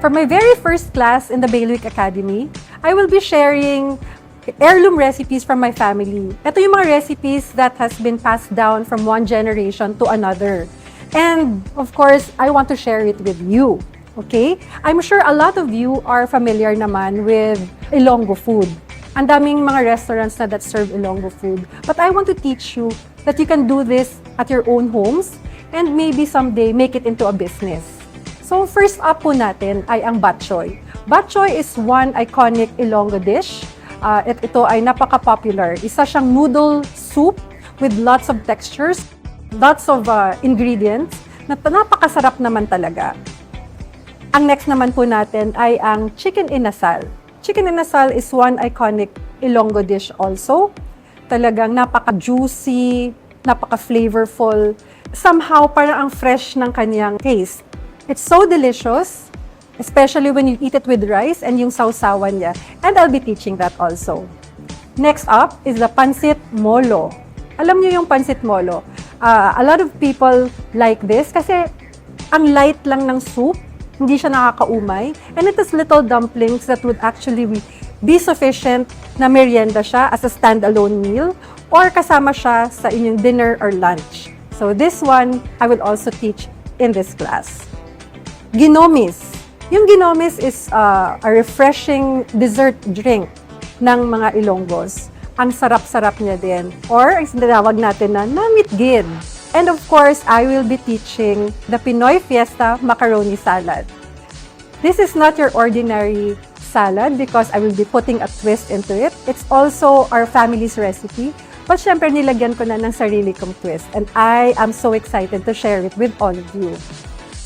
For my very first class in the Bailiwick Academy, I will be sharing heirloom recipes from my family. Ito yung mga recipes that has been passed down from one generation to another. And of course, I want to share it with you. Okay? I'm sure a lot of you are familiar naman with Ilonggo food. Ang daming mga restaurants na that serve Ilonggo food. But I want to teach you that you can do this at your own homes and maybe someday make it into a business. So first up po natin ay ang bok choy. Bok choy is one iconic Ilonggo dish. Ito ay napaka-popular. Isa siyang noodle soup with lots of textures, lots of ingredients na napakasarap naman talaga. Ang next naman po natin ay ang chicken inasal. Chicken inasal is one iconic Ilonggo dish also. Talagang napaka-juicy, napaka-flavorful. Somehow, parang ang fresh ng kanyang taste. It's so delicious, especially when you eat it with rice and yung sausawan niya. And I'll be teaching that also. Next up is the pancit molo. Alam niyo yung pancit molo? A lot of people like this kasi ang light lang ng soup, hindi siya nakakaumay. And it is little dumplings that would actually be sufficient na merienda siya as a standalone meal or kasama siya sa inyong dinner or lunch. So this one, I will also teach in this class. Ginomis. Yung ginomis is a refreshing dessert drink ng mga Ilonggos. Ang sarap-sarap niya din. Or, ang sinawag natin na Namit Gid. And of course, I will be teaching the Pinoy Fiesta Macaroni Salad. This is not your ordinary salad because I will be putting a twist into it. It's also our family's recipe. But syempre, nilagyan ko na ng sarili kong twist. And I am so excited to share it with all of you.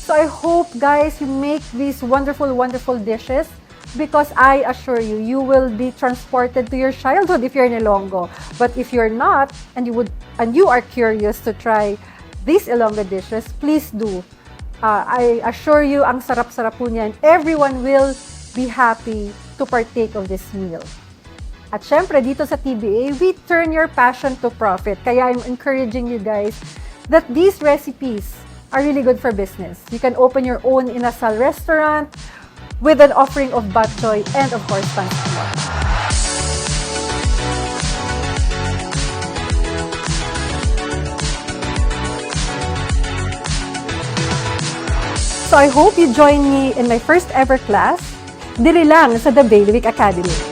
So I hope, guys, you make these wonderful, wonderful dishes because I assure you, you will be transported to your childhood if you're in Ilonggo. But if you're not, and you are curious to try these Ilonggo dishes, please do. I assure you, ang sarap-sarap po niyan. Everyone will be happy to partake of this meal. At syempre, dito sa TBA, we turn your passion to profit. Kaya I'm encouraging you guys that these recipes are really good for business. You can open your own inasal restaurant with an offering of bok choy and of course pancit molo. So I hope you join me in my first ever class, diri lang sa the Bailiwick Academy.